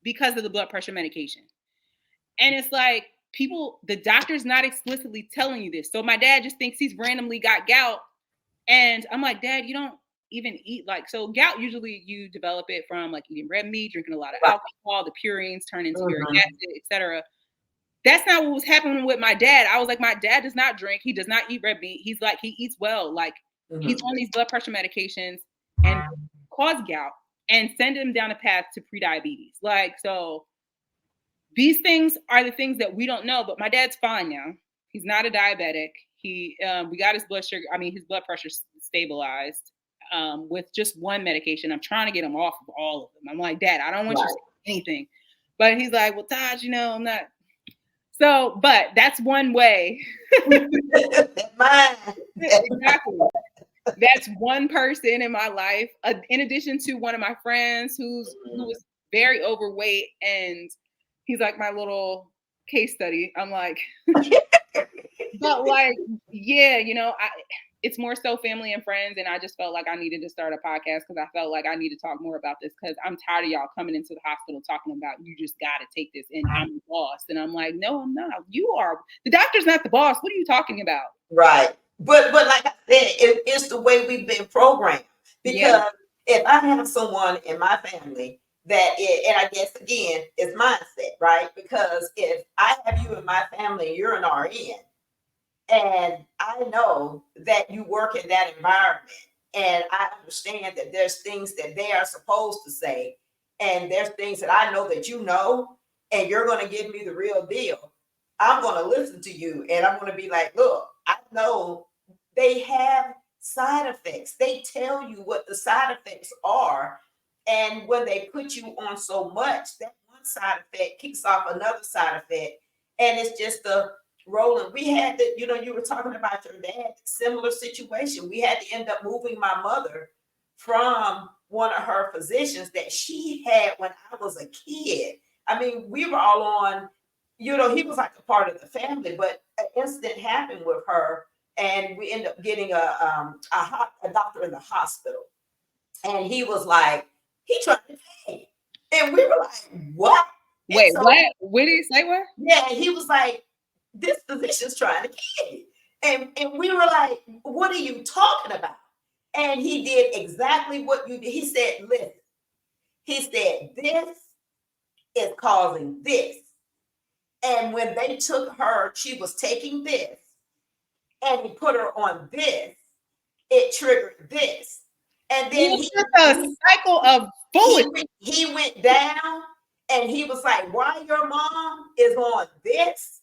because of the blood pressure medication. And it's like, the doctor's not explicitly telling you this. So my dad just thinks he's randomly got gout. And I'm like, Dad, you don't even eat, like, so gout, usually you develop it from like eating red meat, drinking a lot of Right. alcohol, the purines turn into uric Mm-hmm. acid, etc. That's not what was happening with my dad. I was like, my dad does not drink. He does not eat red meat. He's like, he eats well. Like, he's Mm-hmm. on these blood pressure medications and cause gout and send him down a path to prediabetes. Like, so these things are the things that we don't know, but my dad's fine now. He's not a diabetic. We got his his blood pressure stabilized with just one medication. I'm trying to get him off of all of them. I'm like, Dad, I don't want you to say anything. But he's like, well, Taj, I'm not. So, but that's one way. Mine. Exactly. That's one person in my life, in addition to one of my friends who was very overweight, and he's like my little case study. I'm like, but like, yeah, it's more so family and friends, and I just felt like I needed to start a podcast because I felt like I need to talk more about this because I'm tired of y'all coming into the hospital talking about you just got to take this and I'm the boss, and I'm like, no, I'm not. You are. The doctor's not the boss. What are you talking about? Right. But like I said, it's the way we've been programmed. Because Yeah. if I have someone in my family and I guess again, it's mindset, right? Because if I have you in my family, you're an RN, And I know that you work in that environment. And I understand that there's things that they are supposed to say. And there's things that I know that you know, and you're going to give me the real deal. I'm going to listen to you and I'm going to be like, look, I know they have side effects. They tell you what the side effects are. And when they put you on so much, that one side effect kicks off another side effect. And it's just a rolling. We had to, you were talking about your dad, similar situation. We had to end up moving my mother from one of her physicians that she had when I was a kid. I mean, we were all on, he was like a part of the family, but an incident happened with her, and we ended up getting a doctor in the hospital, and he was like, he tried to pay, and we were like, what? And Wait, so, what? What did he say? What? yeah, he was like, this physician's trying to kill you. And we were like, what are you talking about? And he did exactly what you did. He said, listen, he said, this is causing this. And when they took her, she was taking this, and he put her on this, it triggered this. And then It's just a cycle of foolishness. he went down, and he was like, why your mom is on this,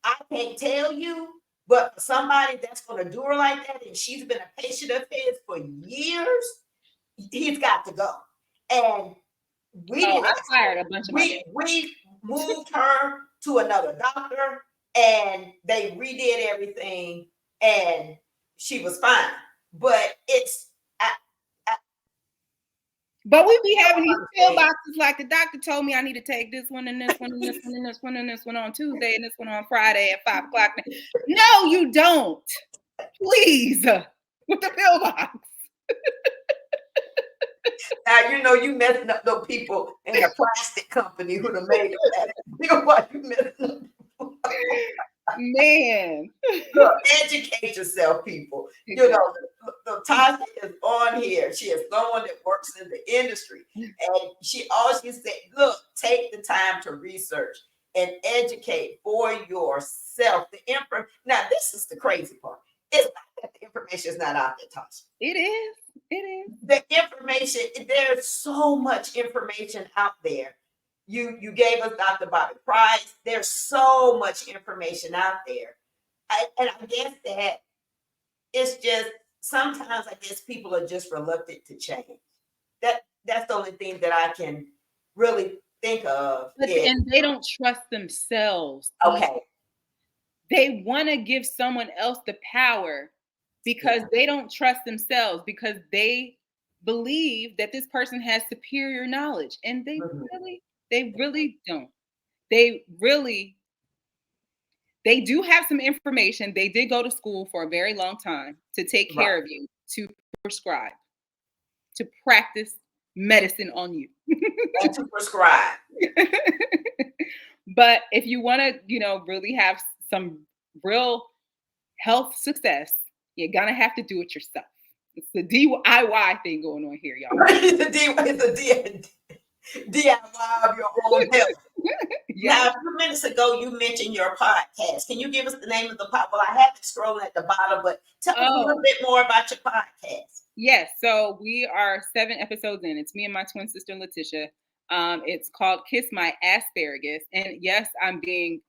I can't tell you, but for somebody that's going to do her like that, and she's been a patient of his for years, he's got to go. And we didn't. I fired a bunch of my we moved her to another doctor, and they redid everything, and she was fine. But but we be having these pill boxes like the doctor told me I need to take this one and this one and this one and this one and this one on Tuesday and this one on Friday at 5 o'clock. No, you don't. Please, with the pill box. Now you messing up those people in the plastic company who done made it. Why you messing up? Man, look, educate yourself, people. Latasha is on here. She is someone that works in the industry, and she always said, "Look, take the time to research and educate for yourself." Now, this is the crazy part. It's not that the information is not out there, Tasha. It is. It is. The information. There's so much information out there. You gave us Dr. Bobby Price. There's so much information out there. And I guess that it's just sometimes I guess people are just reluctant to change. That's the only thing that I can really think of. And they don't trust themselves. Okay. They want to give someone else the power because they don't trust themselves, because they believe that this person has superior knowledge, and they really don't. They do have some information. They did go to school for a very long time to take care of you, to prescribe, to practice medicine on you. And to prescribe. But if you want to, really have some real health success, you're going to have to do it yourself. It's the DIY thing going on here, y'all. It's the DIY of your own health. Now, a few minutes ago, you mentioned your podcast. Can you give us the name of the podcast? Well, I have it scrolling at the bottom, but tell us a little bit more about your podcast. Yes. So we are 7 episodes in. It's me and my twin sister, Latasha. It's called Kiss My Asparagus. And yes, I'm being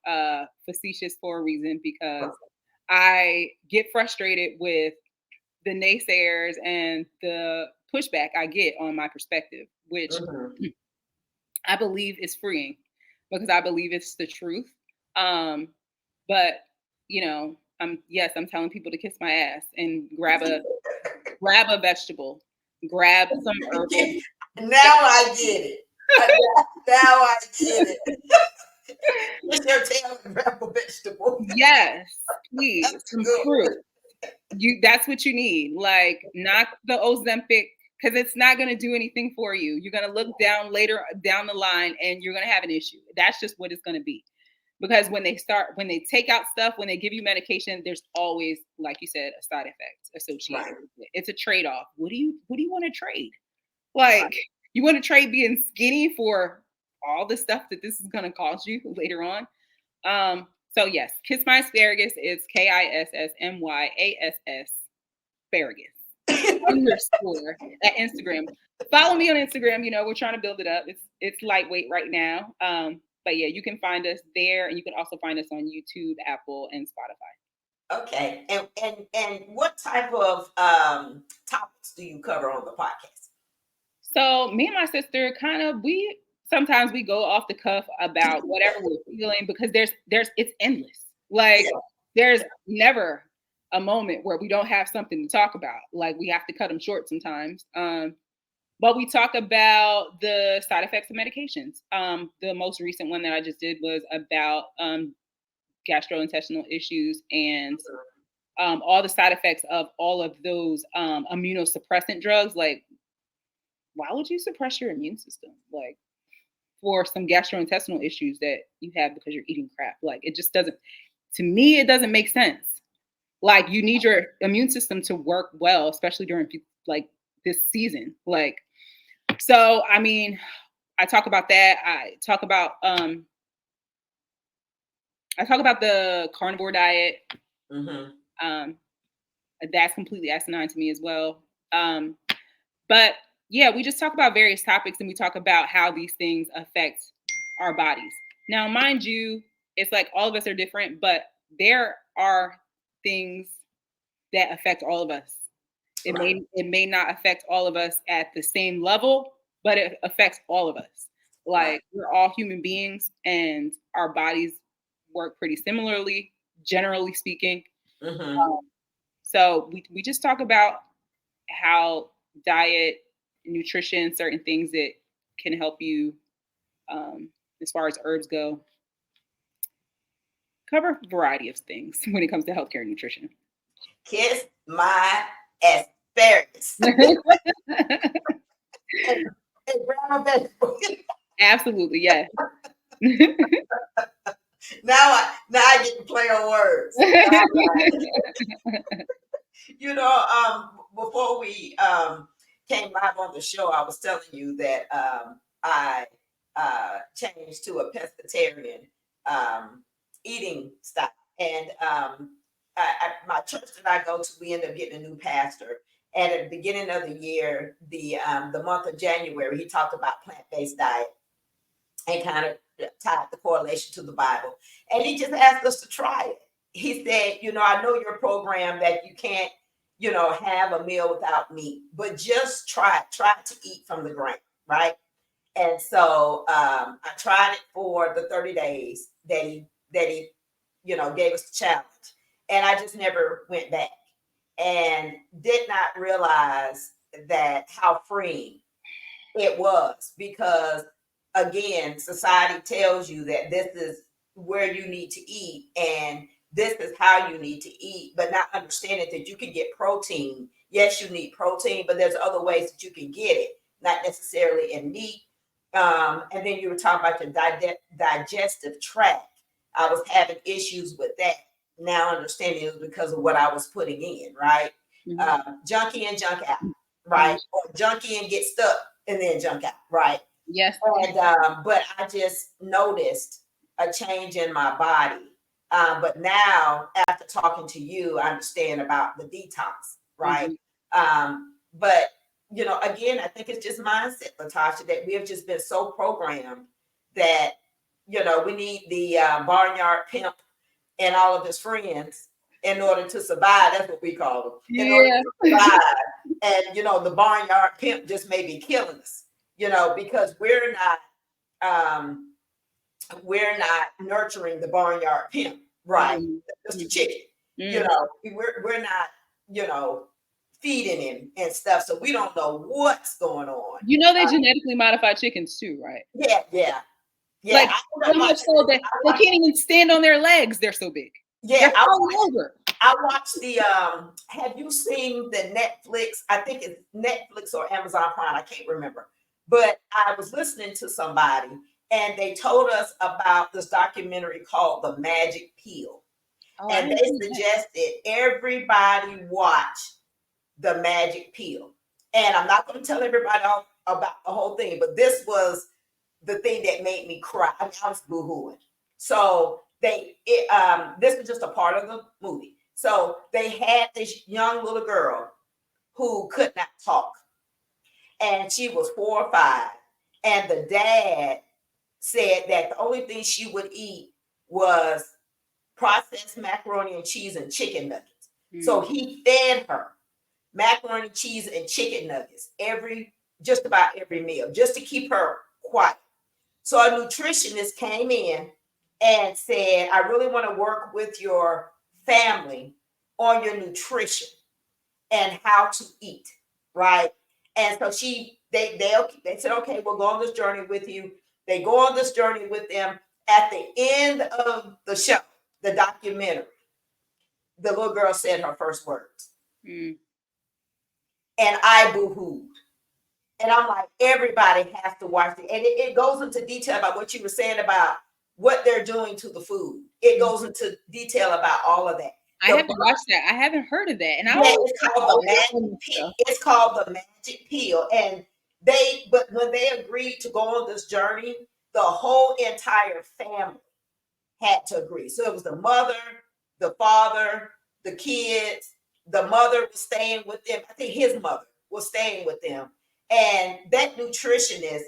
facetious for a reason, because I get frustrated with the naysayers and the pushback I get on my perspective, which I believe is freeing, because I believe it's the truth. But I'm telling people to kiss my ass and grab a vegetable, grab some herbal. Now I get it. Now I get it. It's your tail and grab a vegetable. Yes, please. Some fruit. That's what you need. Like, not the Ozempic, because it's not going to do anything for you. You're going to look later down the line, and you're going to have an issue. That's just what it's going to be. Because when they take out stuff, when they give you medication, there's always, like you said, a side effect associated with it. It's a trade-off. What do you want to trade? Like, you want to trade being skinny for all the stuff that this is going to cost you later on? So yes, Kiss My Asparagus is KISSMYASS asparagus underscore at Instagram. Follow me on Instagram. You know, we're trying to build it up. It's lightweight right now. But yeah, you can find us there, and you can also find us on YouTube, Apple, and Spotify. Okay. And what type of topics do you cover on the podcast? So me and my sister kind of we sometimes we go off the cuff about whatever we're feeling because there's it's endless. Like Yeah. there's never a moment where we don't have something to talk about. Like we have to cut them short sometimes. But we talk about the side effects of medications. The most recent one that I just did was about gastrointestinal issues and all the side effects of all of those immunosuppressant drugs. Like, why would you suppress your immune system? Like, for some gastrointestinal issues that you have because you're eating crap. Like, it just doesn't, to me, it doesn't make sense. Like, you need your immune system to work well, especially during like this season. Like, so, I mean, I talk about that. I talk about the carnivore diet. Mm-hmm. That's completely asinine to me as well. But yeah, we just talk about various topics and we talk about how these things affect our bodies. Now, mind you, it's like all of us are different, but there are things that affect all of us. Right. It may not affect all of us at the same level, but it affects all of us. Right. Like we're all human beings and our bodies work pretty similarly, generally speaking. Mm-hmm. So we just talk about how diet, nutrition, certain things that can help you as far as herbs go, cover a variety of things when it comes to healthcare and nutrition. Kiss my asparagus. And grab a vegetable. Absolutely, yes. Now I get to play on words. You know, before we came live on the show, I was telling you that I changed to a pescatarian eating style, and my church that I go to, we end up getting a new pastor. And at the beginning of the year, the month of January, he talked about plant based diet and kind of tied the correlation to the Bible. And he just asked us to try it. He said, I know your program that you can't, have a meal without meat, but just try it. Try to eat from the grain, right? And so I tried it for the 30 days that he gave us the challenge. And I just never went back and did not realize that how freeing it was, because again, society tells you that this is where you need to eat and this is how you need to eat, but not understanding that you can get protein. Yes, you need protein, but there's other ways that you can get it, not necessarily in meat. And then you were talking about your digestive tract. I was having issues with that. Now understanding it was because of what I was putting in, right? Junkie and junk out, right? Or junkie and get stuck and then junk out, right? Yes. And but I just noticed a change in my body. But now, after talking to you, I understand about the detox, right? But again, I think it's just mindset, Latasha, that we have just been so programmed that we need the barnyard pimp and all of his friends in order to survive. That's what we call them. In order to survive, and the barnyard pimp just may be killing us. Because we're not nurturing the barnyard pimp, right? Just the chicken. We're not, feeding him and stuff. So we don't know what's going on. They genetically modify chickens too, right? Yeah. Like so much so that they can't even stand on their legs. They're so big. Yeah, I watched the have you seen the Netflix? I think it's Netflix or Amazon Prime, I can't remember. But I was listening to somebody and they told us about this documentary called The Magic Pill. And they suggested everybody watch The Magic Pill. And I'm not going to tell everybody about the whole thing, but this was the thing that made me cry. I was boo-hooing. So this was just a part of the movie. So they had this young little girl who could not talk, and she was 4 or 5, and the dad said that the only thing she would eat was processed macaroni and cheese and chicken nuggets. So he fed her macaroni, cheese, and chicken nuggets just about every meal, just to keep her quiet. So a nutritionist came in and said, I really want to work with your family on your nutrition and how to eat, right? And so they said, okay, we'll go on this journey with you. They go on this journey with them. At the end of the show, the documentary, the little girl said her first words. And I boo-hooed. And I'm like, everybody has to watch it. And it goes into detail about what you were saying about what they're doing to the food. It goes into detail about all of that. I haven't watched that. I haven't heard of that. And it's called the magic peel. And but when they agreed to go on this journey, the whole entire family had to agree. So it was the mother, the father, the kids. The mother was staying with them. I think his mother was staying with them. And that nutritionist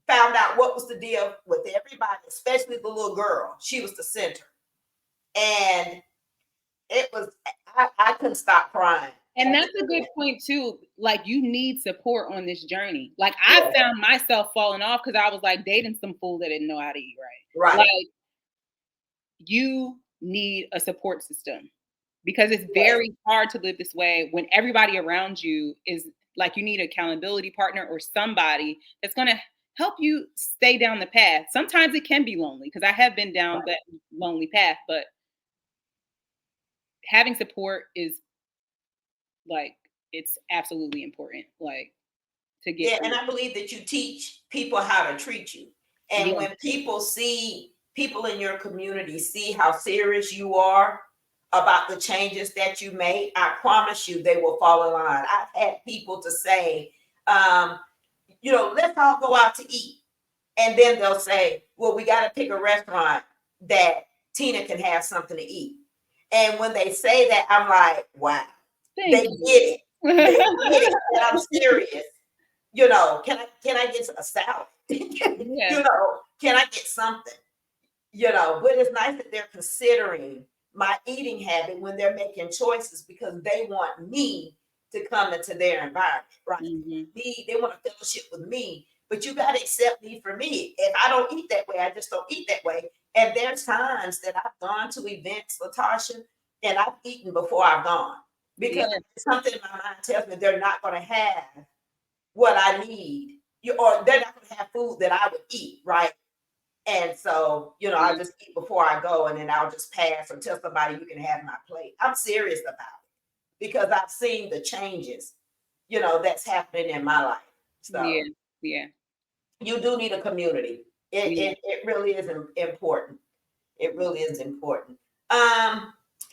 found out what was the deal with everybody, especially the little girl. She was the center. And it was, I couldn't stop crying. And that's a good point too. Like, you need support on this journey. Like, I found myself falling off because I was like dating some fool that didn't know how to eat right. Right. Like, you need a support system, because it's very hard to live this way when everybody around you is like, you need an accountability partner or somebody that's going to help you stay down the path. Sometimes it can be lonely, because I have been down that lonely path, but having support is like, it's absolutely important. Like, to get and I believe that you teach people how to treat you. And when people in your community see how serious you are about the changes that you make, I promise you they will fall in line. I've had people to say, let's all go out to eat. And then they'll say, well, we got to pick a restaurant that Tina can have something to eat. And when they say that, I'm like, wow, they get it. They get it. And I'm serious. Can I get a salad? Can I get something? But it's nice that they're considering my eating habit when they're making choices, because they want me to come into their environment, right? They want to fellowship with me, but you got to accept me for me. If I don't eat that way, I just don't eat that way. And there's times that I've gone to events, Latasha, and I've eaten before I've gone, because something in my mind tells me they're not going to have what I need, or they're not going to have food that I would eat, right? And so, I'll just eat before I go, and then I'll just pass or tell somebody you can have my plate. I'm serious about it, because I've seen the changes, that's happening in my life. So you do need a community. It really is important. It really is important.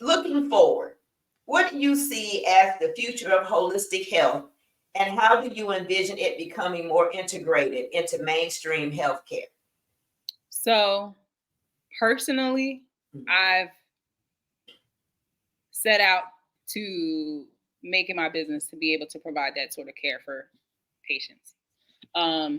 Looking forward, what do you see as the future of holistic health, and how do you envision it becoming more integrated into mainstream healthcare? So, personally, I've set out to make it my business to be able to provide that sort of care for patients. I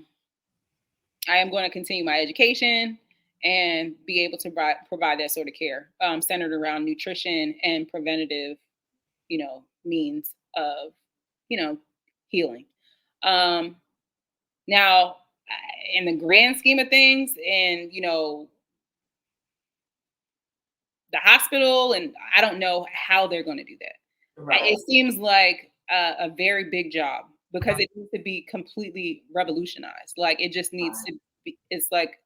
am going to continue my education and be able to provide that sort of care, centered around nutrition and preventative, means of, healing. Now, in the grand scheme of things, and the hospital, and I don't know how they're going to do that. Right. It seems like a very big job, because it needs to be completely revolutionized. Like, it just needs to be. It's like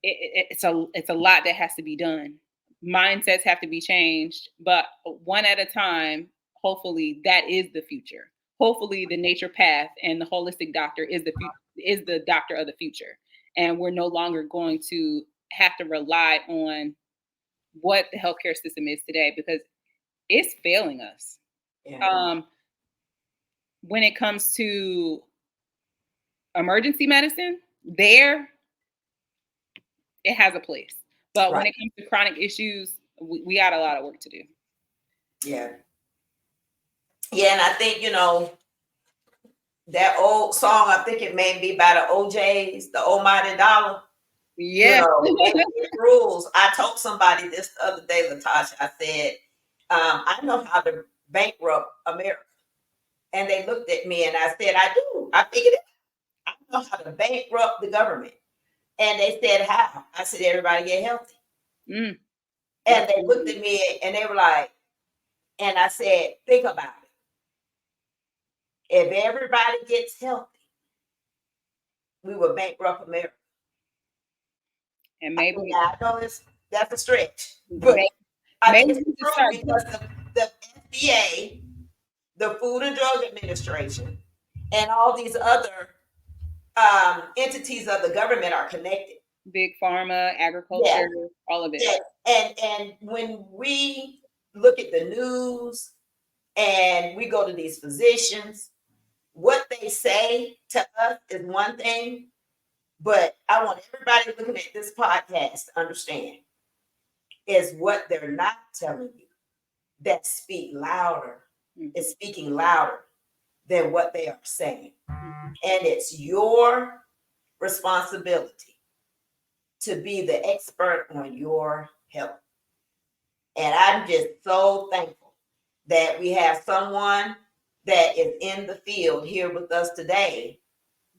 it's a lot that has to be done. Mindsets have to be changed, but one at a time. Hopefully, that is the future. Hopefully, the nature path and the holistic doctor is the doctor of the future, and we're no longer going to have to rely on what the healthcare system is today, because it's failing us. When it comes to emergency medicine, it has a place. But when Right. it comes to chronic issues, we got a lot of work to do. Yeah. Yeah, and I think, that old song, I think it may be by the OJs, the Almighty Dollar. Yeah. It rules. I told somebody this the other day, Latasha. I said, I know how to bankrupt America. And they looked at me and I said, I do. I figured it. I know how to bankrupt the government. And they said, how? I said, everybody get healthy. Mm. And they looked at me and they were like, and I said, think about it. If everybody gets healthy, we will bankrupt America. And I mean, maybe, I know that's a stretch, but maybe, I think maybe it's we should true start. because the FDA, the Food and Drug Administration, and all these other entities of the government are connected. Big pharma, Yeah, agriculture, all of it. yeah. And when we look at the news and we go to these physicians, what they say to us is one thing, but I want everybody looking at this podcast to understand is what they're not telling you that speak louder, is speaking louder than what they are saying. And it's your responsibility to be the expert on your health. And I'm just so thankful that we have someone that is in the field here with us today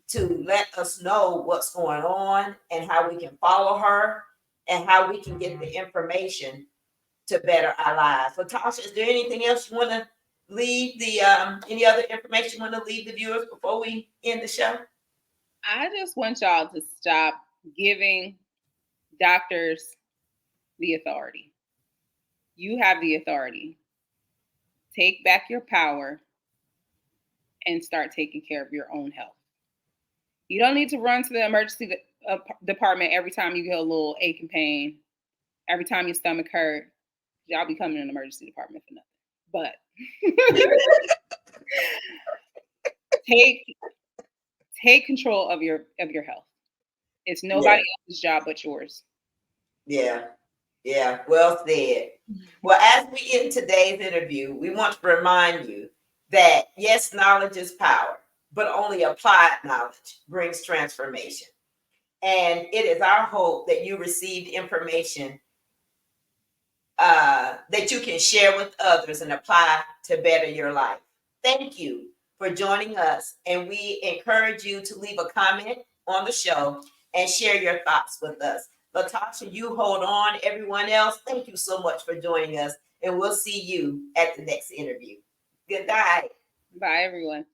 to let us know what's going on and how we can follow her and how we can get the information to better our lives. So, Tasha, is there anything else you want to leave the any other information you want to leave the viewers before we end the show? I just want y'all to stop giving doctors the authority. You have the authority. Take back your power and start taking care of your own health. You don't need to run to the emergency department every time you get a little ache and pain, every time your stomach hurt. Y'all be coming in the emergency department for nothing. But take control of your health. It's nobody else's job but yours. Yeah. Yeah. Well said. Well, as we end today's interview, we want to remind you that yes, knowledge is power, but only applied knowledge brings transformation. And it is our hope that you received information that you can share with others and apply to better your life. Thank you for joining us, and we encourage you to leave a comment on the show and share your thoughts with us. Latasha, you hold on. Everyone else, thank you so much for joining us, and we'll see you at the next interview. Good night. Bye, everyone.